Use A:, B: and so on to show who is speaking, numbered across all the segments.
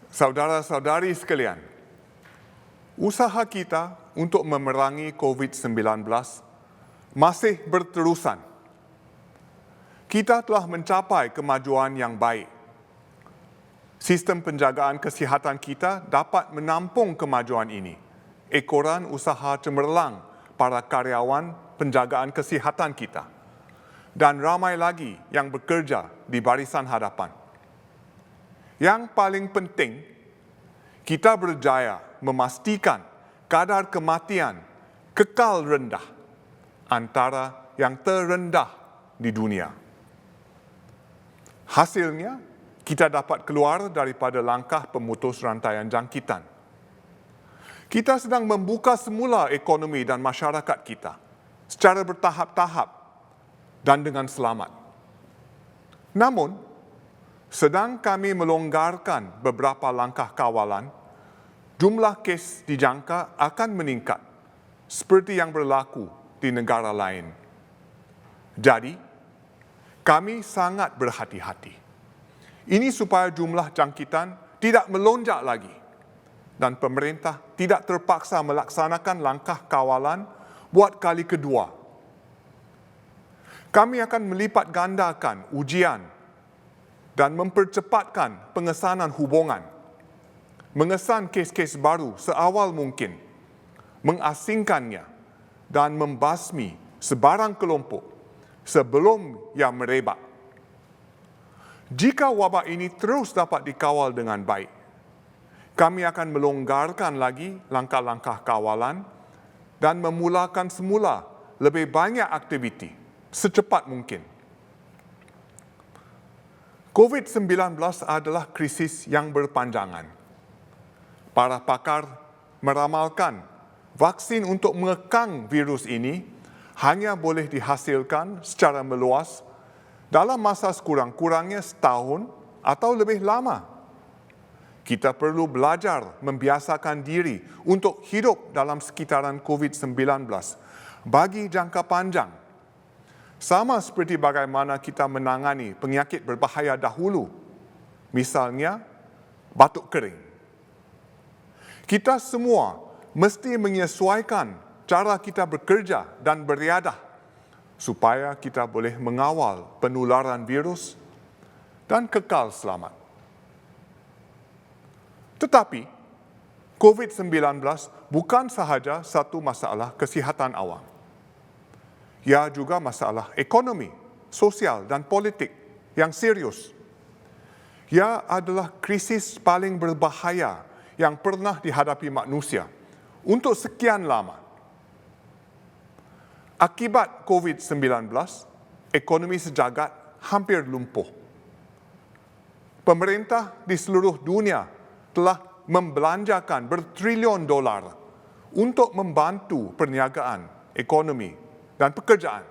A: Saudara-saudari sekalian, usaha kita untuk memerangi COVID-19 masih berterusan. Kita telah mencapai kemajuan yang baik. Sistem penjagaan kesihatan kita dapat menampung kemajuan ini. Ekoran usaha cemerlang para karyawan penjagaan kesihatan kita. Dan ramai lagi yang bekerja di barisan hadapan. Yang paling penting, kita berjaya memastikan kadar kematian kekal rendah antara yang terendah di dunia. Hasilnya, kita dapat keluar daripada langkah pemutus rantaian jangkitan. Kita sedang membuka semula ekonomi dan masyarakat kita secara bertahap-tahap dan dengan selamat. Namun, sedang kami melonggarkan beberapa langkah kawalan, jumlah kes dijangka akan meningkat seperti yang berlaku di negara lain. Jadi, kami sangat berhati-hati. Ini supaya jumlah jangkitan tidak melonjak lagi dan pemerintah tidak terpaksa melaksanakan langkah kawalan buat kali kedua. Kami akan melipat gandakan ujian dan mempercepatkan pengesanan hubungan, mengesan kes-kes baru seawal mungkin, mengasingkannya dan membasmi sebarang kelompok sebelum ia merebak. Jika wabak ini terus dapat dikawal dengan baik, kami akan melonggarkan lagi langkah-langkah kawalan dan memulakan semula lebih banyak aktiviti secepat mungkin. COVID-19 adalah krisis yang berpanjangan. Para pakar meramalkan vaksin untuk mengekang virus ini hanya boleh dihasilkan secara meluas dalam masa sekurang-kurangnya setahun atau lebih lama. Kita perlu belajar membiasakan diri untuk hidup dalam sekitaran COVID-19 bagi jangka panjang. Sama seperti bagaimana kita menangani penyakit berbahaya dahulu, misalnya batuk kering. Kita semua mesti menyesuaikan cara kita bekerja dan beriadah supaya kita boleh mengawal penularan virus dan kekal selamat. Tetapi, COVID-19 bukan sahaja satu masalah kesihatan awam. Ia juga masalah ekonomi, sosial dan politik yang serius. Ia adalah krisis paling berbahaya yang pernah dihadapi manusia untuk sekian lama. Akibat COVID-19, ekonomi sejagat hampir lumpuh. Pemerintah di seluruh dunia telah membelanjakan bertrilion dolar untuk membantu perniagaan, ekonomi dan pekerjaan.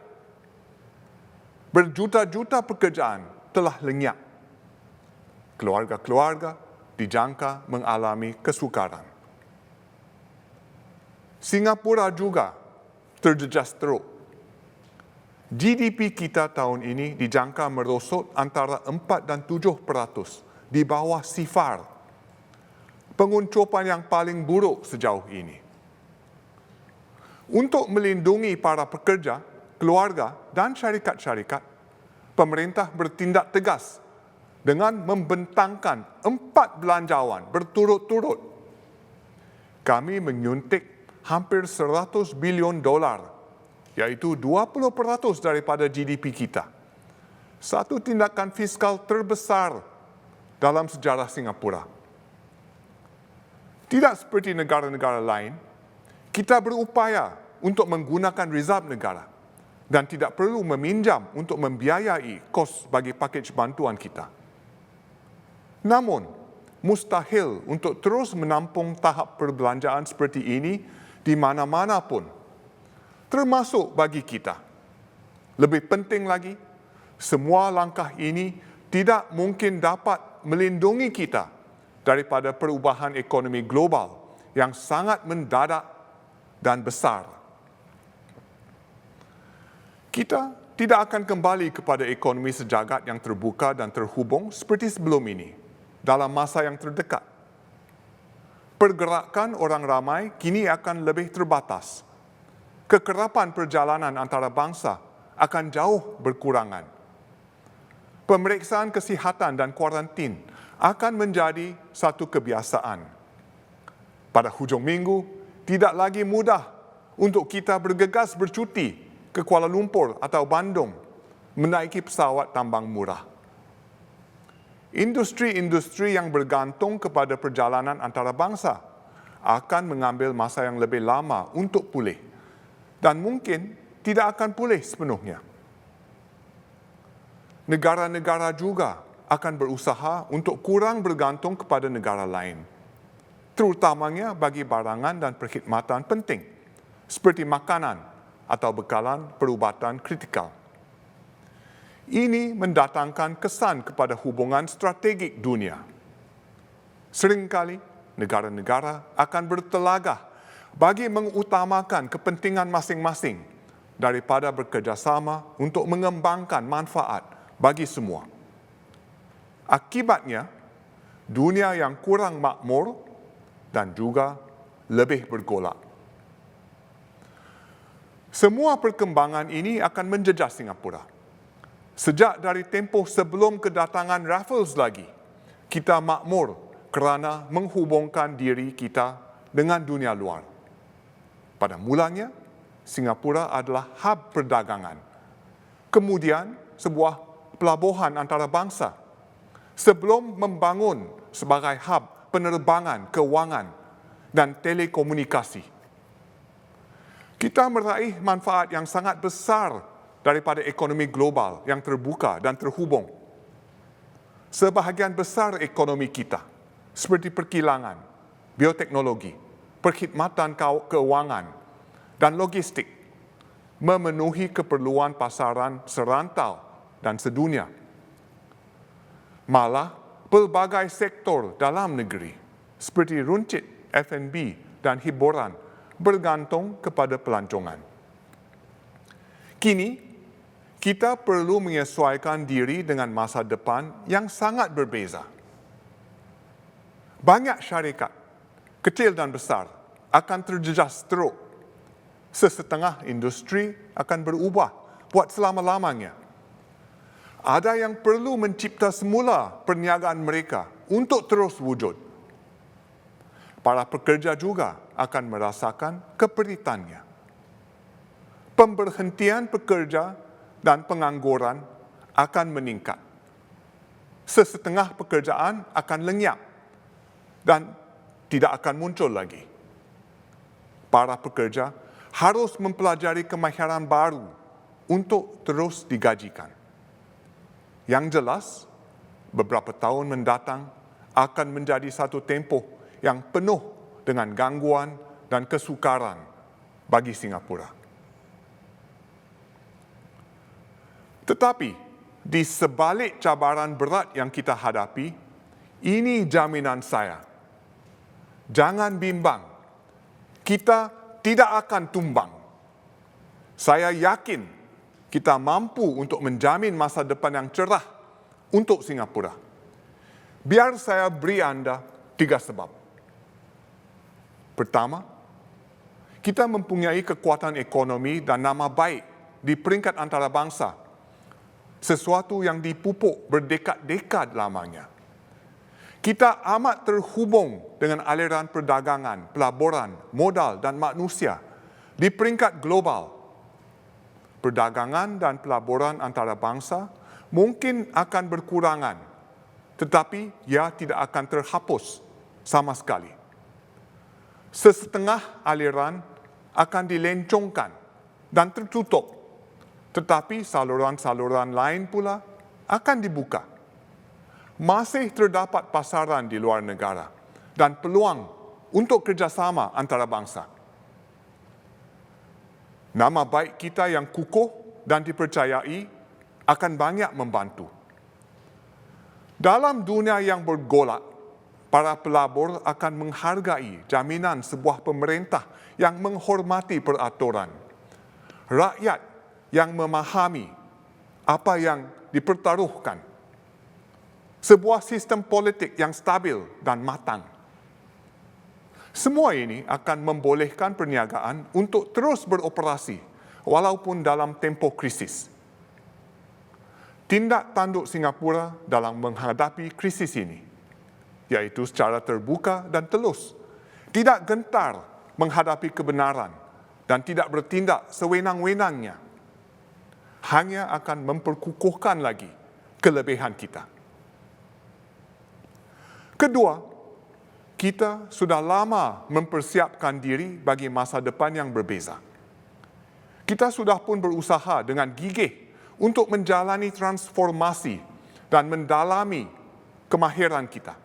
A: Berjuta-juta pekerjaan telah lenyap. Keluarga-keluarga dijangka mengalami kesukaran. Singapura juga terjejas teruk. GDP kita tahun ini dijangka merosot antara 4 dan 7% di bawah sifar. Penguncupan yang paling buruk sejauh ini. Untuk melindungi para pekerja, keluarga dan syarikat-syarikat, pemerintah bertindak tegas dengan membentangkan 4 belanjawan berturut-turut. Kami menyuntik hampir 100 bilion dolar, iaitu 20% daripada GDP kita. Satu tindakan fiskal terbesar dalam sejarah Singapura. Tidak seperti negara-negara lain, kita berupaya untuk menggunakan reserve negara dan tidak perlu meminjam untuk membiayai kos bagi pakej bantuan kita. Namun, mustahil untuk terus menampung tahap perbelanjaan seperti ini di mana-mana pun, termasuk bagi kita. Lebih penting lagi, semua langkah ini tidak mungkin dapat melindungi kita daripada perubahan ekonomi global yang sangat mendadak dan besar. Kita tidak akan kembali kepada ekonomi sejagat yang terbuka dan terhubung seperti sebelum ini dalam masa yang terdekat. Pergerakan orang ramai kini akan lebih terbatas. Kekerapan perjalanan antara bangsa akan jauh berkurangan. Pemeriksaan kesihatan dan kuarantin akan menjadi satu kebiasaan. Pada hujung minggu, tidak lagi mudah untuk kita bergegas bercuti ke Kuala Lumpur atau Bandung menaiki pesawat tambang murah. Industri-industri yang bergantung kepada perjalanan antarabangsa akan mengambil masa yang lebih lama untuk pulih dan mungkin tidak akan pulih sepenuhnya. Negara-negara juga akan berusaha untuk kurang bergantung kepada negara lain, terutamanya bagi barangan dan perkhidmatan penting seperti makanan atau bekalan perubatan kritikal. Ini mendatangkan kesan kepada hubungan strategik dunia. Seringkali negara-negara akan bertelagah bagi mengutamakan kepentingan masing-masing daripada bekerjasama untuk mengembangkan manfaat bagi semua. Akibatnya, dunia yang kurang makmur dan juga lebih bergolak. Semua perkembangan ini akan menjejas Singapura. Sejak dari tempoh sebelum kedatangan Raffles lagi, kita makmur kerana menghubungkan diri kita dengan dunia luar. Pada mulanya, Singapura adalah hub perdagangan. Kemudian, sebuah pelabuhan antarabangsa. Sebelum membangun sebagai hub penerbangan, kewangan dan telekomunikasi. Kita meraih manfaat yang sangat besar daripada ekonomi global yang terbuka dan terhubung. Sebahagian besar ekonomi kita, seperti perkilangan, bioteknologi, perkhidmatan keuangan, dan logistik, memenuhi keperluan pasaran serantau dan sedunia. Malah, pelbagai sektor dalam negeri, seperti runcit, F&B, dan hiburan, bergantung kepada pelancongan. Kini, kita perlu menyesuaikan diri dengan masa depan yang sangat berbeza. Banyak syarikat, kecil dan besar, akan terjejas teruk. Sesetengah industri akan berubah buat selama-lamanya. Ada yang perlu mencipta semula perniagaan mereka untuk terus wujud. Para pekerja juga akan merasakan keperitannya. Pemberhentian pekerja dan pengangguran akan meningkat. Sesetengah pekerjaan akan lenyap dan tidak akan muncul lagi. Para pekerja harus mempelajari kemahiran baru untuk terus digajikan. Yang jelas, beberapa tahun mendatang akan menjadi satu tempoh yang penuh dengan gangguan dan kesukaran bagi Singapura. Tetapi, di sebalik cabaran berat yang kita hadapi, ini jaminan saya. Jangan bimbang, kita tidak akan tumbang. Saya yakin kita mampu untuk menjamin masa depan yang cerah untuk Singapura. Biar saya beri anda 3 sebab. Pertama, kita mempunyai kekuatan ekonomi dan nama baik di peringkat antarabangsa, sesuatu yang dipupuk berdekad-dekad lamanya. Kita amat terhubung dengan aliran perdagangan, pelaburan, modal dan manusia di peringkat global. Perdagangan dan pelaburan antarabangsa mungkin akan berkurangan, tetapi ia tidak akan terhapus sama sekali. Sesetengah aliran akan dilencongkan dan tertutup, tetapi saluran-saluran lain pula akan dibuka. Masih terdapat pasaran di luar negara dan peluang untuk kerjasama antarabangsa. Nama baik kita yang kukuh dan dipercayai akan banyak membantu. Dalam dunia yang bergolak, para pelabur akan menghargai jaminan sebuah pemerintah yang menghormati peraturan. Rakyat yang memahami apa yang dipertaruhkan. Sebuah sistem politik yang stabil dan matang. Semua ini akan membolehkan perniagaan untuk terus beroperasi walaupun dalam tempoh krisis. Tindak tanduk Singapura dalam menghadapi krisis ini, iaitu secara terbuka dan telus, tidak gentar menghadapi kebenaran dan tidak bertindak sewenang-wenangnya, hanya akan memperkukuhkan lagi kelebihan kita. Kedua, kita sudah lama mempersiapkan diri bagi masa depan yang berbeza. Kita sudah pun berusaha dengan gigih untuk menjalani transformasi dan mendalami kemahiran kita.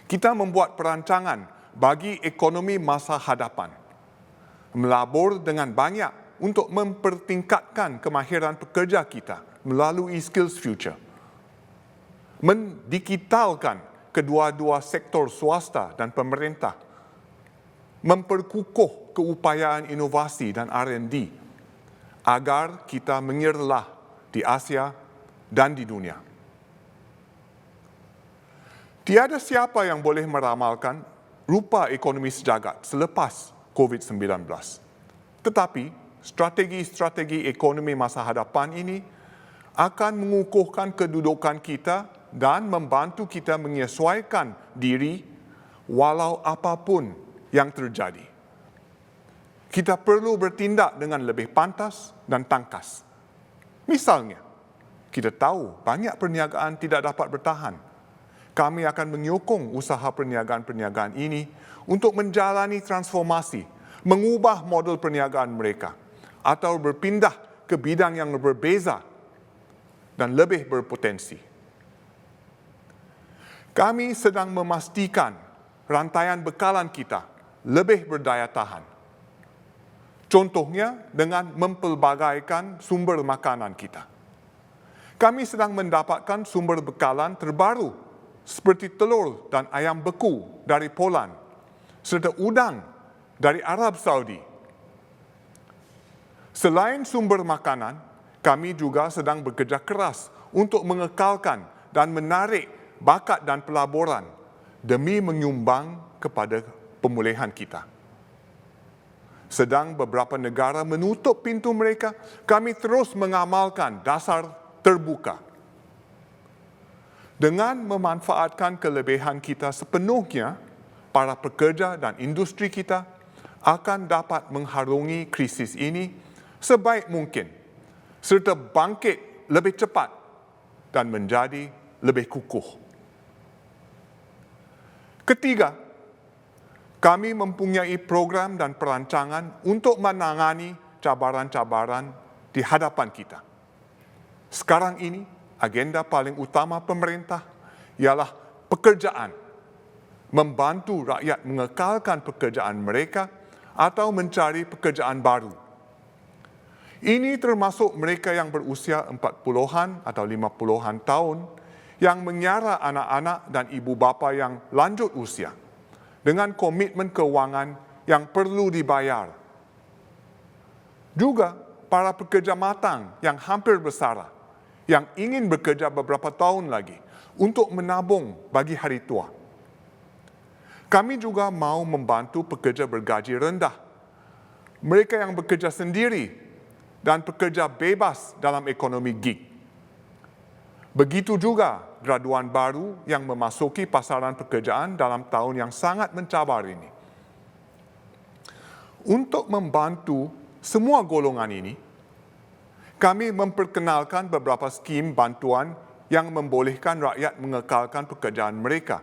A: Kita membuat perancangan bagi ekonomi masa hadapan, melabur dengan banyak untuk mempertingkatkan kemahiran pekerja kita melalui Skills Future, mendigitalkan kedua-dua sektor swasta dan pemerintah, memperkukuh keupayaan inovasi dan R&D agar kita menyerlah di Asia dan di dunia. Tiada siapa yang boleh meramalkan rupa ekonomi sejagat selepas COVID-19. Tetapi, strategi-strategi ekonomi masa hadapan ini akan mengukuhkan kedudukan kita dan membantu kita menyesuaikan diri walau apapun yang terjadi. Kita perlu bertindak dengan lebih pantas dan tangkas. Misalnya, kita tahu banyak perniagaan tidak dapat bertahan. Kami akan menyokong usaha perniagaan-perniagaan ini untuk menjalani transformasi, mengubah model perniagaan mereka atau berpindah ke bidang yang berbeza dan lebih berpotensi. Kami sedang memastikan rantaian bekalan kita lebih berdaya tahan. Contohnya dengan mempelbagaikan sumber makanan kita. Kami sedang mendapatkan sumber bekalan terbaru seperti telur dan ayam beku dari Poland serta udang dari Arab Saudi. Selain sumber makanan, kami juga sedang bekerja keras untuk mengekalkan dan menarik bakat dan pelaburan demi menyumbang kepada pemulihan kita. Sedang beberapa negara menutup pintu mereka, kami terus mengamalkan dasar terbuka. Dengan memanfaatkan kelebihan kita sepenuhnya, para pekerja dan industri kita akan dapat mengharungi krisis ini sebaik mungkin serta bangkit lebih cepat dan menjadi lebih kukuh. Ketiga, kami mempunyai program dan perancangan untuk menangani cabaran-cabaran di hadapan kita. Sekarang ini, agenda paling utama pemerintah ialah pekerjaan, membantu rakyat mengekalkan pekerjaan mereka atau mencari pekerjaan baru. Ini termasuk mereka yang berusia 40-an atau 50-an tahun yang menyara anak-anak dan ibu bapa yang lanjut usia dengan komitmen kewangan yang perlu dibayar. Juga para pekerja matang yang hampir bersara, yang ingin bekerja beberapa tahun lagi untuk menabung bagi hari tua. Kami juga mau membantu pekerja bergaji rendah, mereka yang bekerja sendiri dan pekerja bebas dalam ekonomi gig. Begitu juga graduan baru yang memasuki pasaran pekerjaan dalam tahun yang sangat mencabar ini. Untuk membantu semua golongan ini, kami memperkenalkan beberapa skim bantuan yang membolehkan rakyat mengekalkan pekerjaan mereka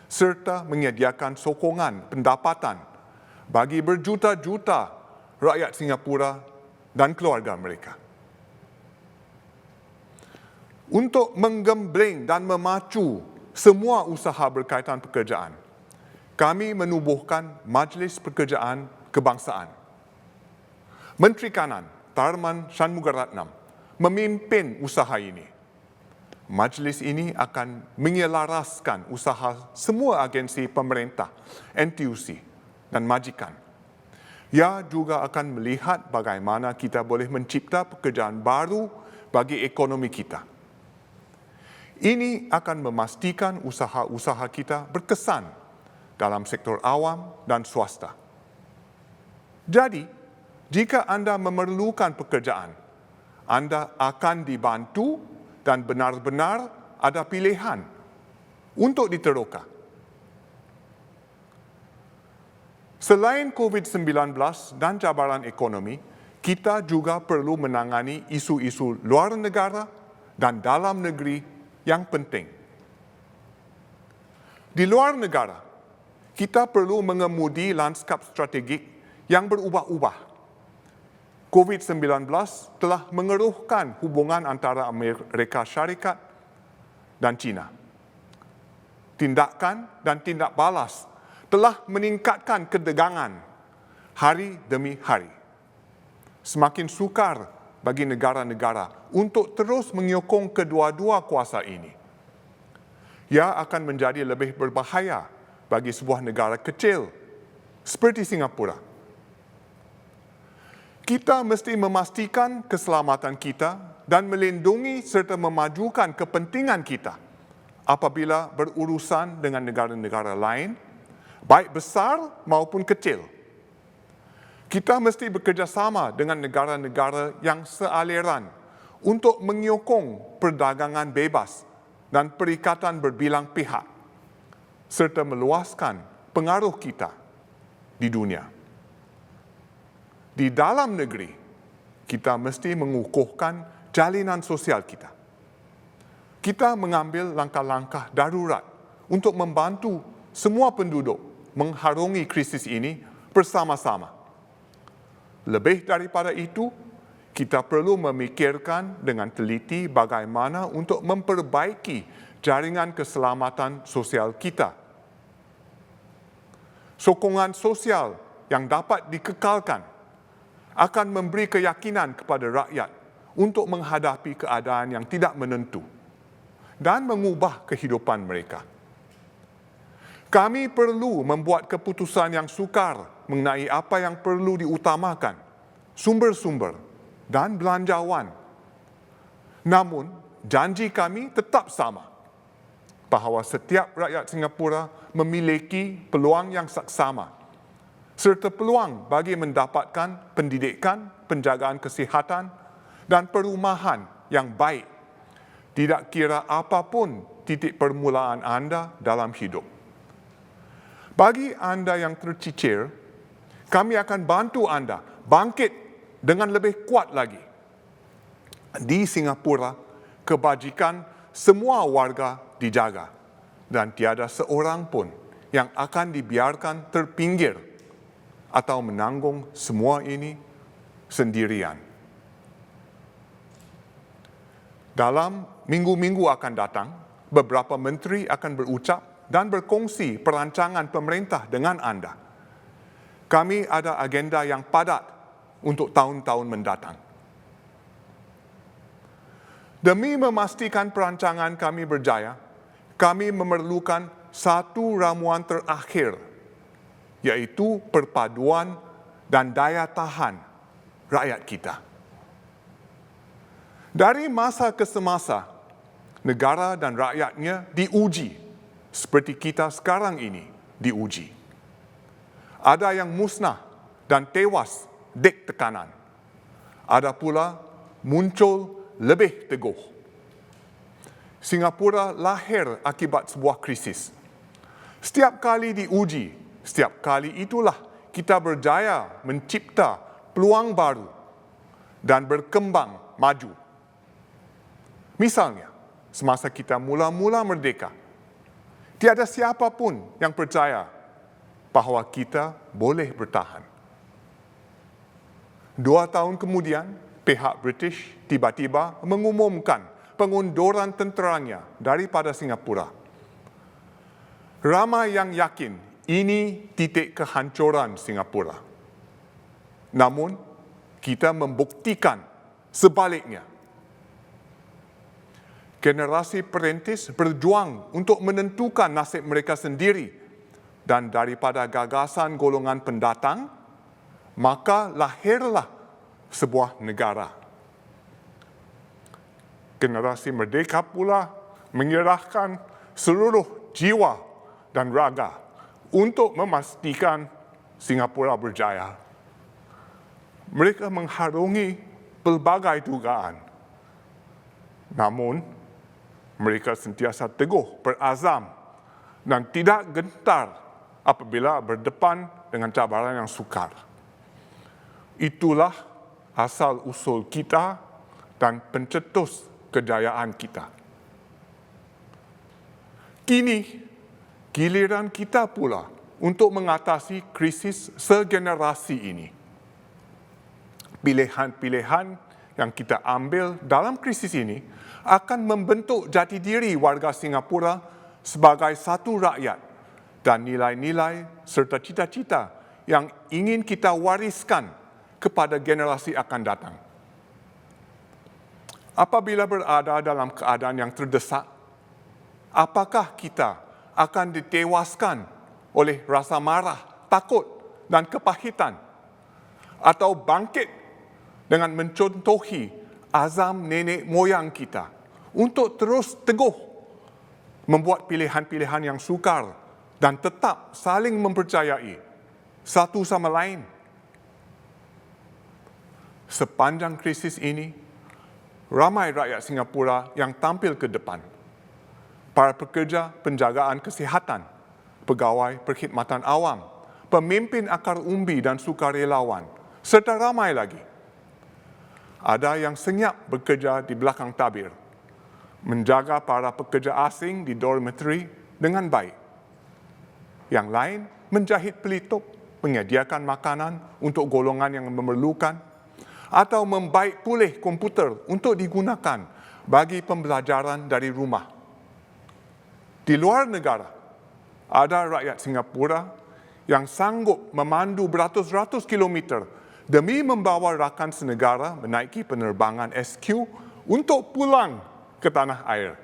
A: serta menyediakan sokongan pendapatan bagi berjuta-juta rakyat Singapura dan keluarga mereka. Untuk menggembleng dan memacu semua usaha berkaitan pekerjaan, kami menubuhkan Majlis Pekerjaan Kebangsaan. Menteri Kanan Tharman Shanmugaratnam memimpin usaha ini. Majlis ini akan menyelaraskan usaha semua agensi pemerintah, NTUC dan majikan. Ia juga akan melihat bagaimana kita boleh mencipta pekerjaan baru bagi ekonomi kita. Ini akan memastikan usaha-usaha kita berkesan dalam sektor awam dan swasta. Jadi, jika anda memerlukan pekerjaan, anda akan dibantu dan benar-benar ada pilihan untuk diteroka. Selain COVID-19 dan cabaran ekonomi, kita juga perlu menangani isu-isu luar negara dan dalam negeri yang penting. Di luar negara, kita perlu mengemudi lanskap strategik yang berubah-ubah. COVID-19 telah mengeruhkan hubungan antara Amerika Syarikat dan China. Tindakan dan tindak balas telah meningkatkan ketegangan hari demi hari. Semakin sukar bagi negara-negara untuk terus menyokong kedua-dua kuasa ini. Ia akan menjadi lebih berbahaya bagi sebuah negara kecil seperti Singapura. Kita mesti memastikan keselamatan kita dan melindungi serta memajukan kepentingan kita apabila berurusan dengan negara-negara lain, baik besar maupun kecil. Kita mesti bekerjasama dengan negara-negara yang sealiran untuk menyokong perdagangan bebas dan perikatan berbilang pihak, serta meluaskan pengaruh kita di dunia. Di dalam negeri, kita mesti mengukuhkan jalinan sosial kita. Kita mengambil langkah-langkah darurat untuk membantu semua penduduk mengharungi krisis ini bersama-sama. Lebih daripada itu, kita perlu memikirkan dengan teliti bagaimana untuk memperbaiki jaringan keselamatan sosial kita. Sokongan sosial yang dapat dikekalkan akan memberi keyakinan kepada rakyat untuk menghadapi keadaan yang tidak menentu dan mengubah kehidupan mereka. Kami perlu membuat keputusan yang sukar mengenai apa yang perlu diutamakan, sumber-sumber dan belanjawan. Namun, janji kami tetap sama, bahawa setiap rakyat Singapura memiliki peluang yang saksama serta peluang bagi mendapatkan pendidikan, penjagaan kesihatan dan perumahan yang baik, tidak kira apapun titik permulaan anda dalam hidup. Bagi anda yang tercicir, kami akan bantu anda bangkit dengan lebih kuat lagi. Di Singapura, kebajikan semua warga dijaga dan tiada seorang pun yang akan dibiarkan terpinggir atau menanggung semua ini sendirian. Dalam minggu-minggu akan datang, beberapa menteri akan berucap dan berkongsi perancangan pemerintah dengan anda. Kami ada agenda yang padat untuk tahun-tahun mendatang. Demi memastikan perancangan kami berjaya, kami memerlukan satu ramuan terakhir, iaitu perpaduan dan daya tahan rakyat kita. Dari masa ke semasa, negara dan rakyatnya diuji seperti kita sekarang ini diuji. Ada yang musnah dan tewas dek tekanan. Ada pula muncul lebih teguh. Singapura lahir akibat sebuah krisis. Setiap kali diuji, setiap kali itulah kita berjaya mencipta peluang baru dan berkembang maju. Misalnya, semasa kita mula-mula merdeka, tiada siapapun yang percaya bahawa kita boleh bertahan. 2 tahun kemudian, pihak British tiba-tiba mengumumkan pengunduran tenteranya daripada Singapura. Ramai yang yakin ini titik kehancuran Singapura. Namun, kita membuktikan sebaliknya. Generasi perintis berjuang untuk menentukan nasib mereka sendiri dan daripada gagasan golongan pendatang, maka lahirlah sebuah negara. Generasi merdeka pula menyerahkan seluruh jiwa dan raga untuk memastikan Singapura berjaya. Mereka mengharungi pelbagai dugaan. Namun, mereka sentiasa teguh berazam dan tidak gentar apabila berdepan dengan cabaran yang sukar. Itulah asal-usul kita dan pencetus kejayaan kita. Kini, giliran kita pula untuk mengatasi krisis segenerasi ini. Pilihan-pilihan yang kita ambil dalam krisis ini akan membentuk jati diri warga Singapura sebagai satu rakyat dan nilai-nilai serta cita-cita yang ingin kita wariskan kepada generasi akan datang. Apabila berada dalam keadaan yang terdesak, apakah kita akan ditewaskan oleh rasa marah, takut dan kepahitan, atau bangkit dengan mencontohi azam nenek moyang kita untuk terus teguh membuat pilihan-pilihan yang sukar dan tetap saling mempercayai satu sama lain. Sepanjang krisis ini, ramai rakyat Singapura yang tampil ke depan. Para pekerja penjagaan kesihatan, pegawai perkhidmatan awam, pemimpin akar umbi dan sukarelawan, serta ramai lagi. Ada yang senyap bekerja di belakang tabir, menjaga para pekerja asing di dormitory dengan baik. Yang lain menjahit pelitup, menyediakan makanan untuk golongan yang memerlukan, atau membaik pulih komputer untuk digunakan bagi pembelajaran dari rumah. Di luar negara, ada rakyat Singapura yang sanggup memandu beratus-ratus kilometer demi membawa rakan senegara menaiki penerbangan SQ untuk pulang ke tanah air.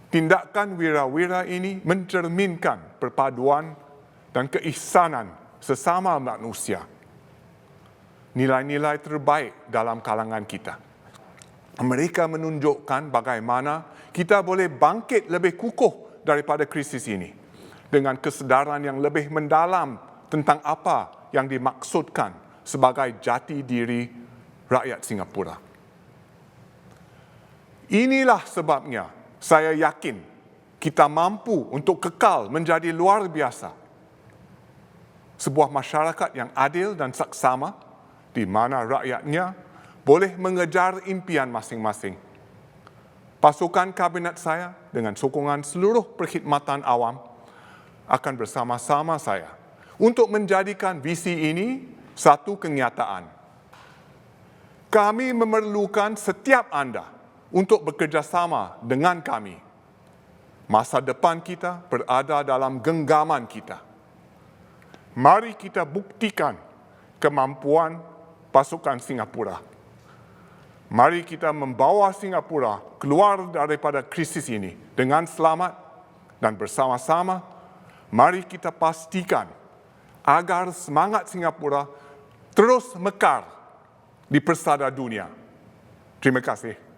A: Tindakan wira-wira ini mencerminkan perpaduan dan keihsanan sesama manusia. Nilai-nilai terbaik dalam kalangan kita. Mereka menunjukkan bagaimana kita boleh bangkit lebih kukuh daripada krisis ini dengan kesedaran yang lebih mendalam tentang apa yang dimaksudkan sebagai jati diri rakyat Singapura. Inilah sebabnya saya yakin kita mampu untuk kekal menjadi luar biasa. Sebuah masyarakat yang adil dan saksama di mana rakyatnya boleh mengejar impian masing-masing. Pasukan kabinet saya dengan sokongan seluruh perkhidmatan awam akan bersama-sama saya untuk menjadikan visi ini satu kenyataan. Kami memerlukan setiap anda untuk bekerjasama dengan kami. Masa depan kita berada dalam genggaman kita. Mari kita buktikan kemampuan pasukan Singapura. Mari kita membawa Singapura keluar daripada krisis ini dengan selamat dan bersama-sama mari kita pastikan agar semangat Singapura terus mekar di persada dunia. Terima kasih.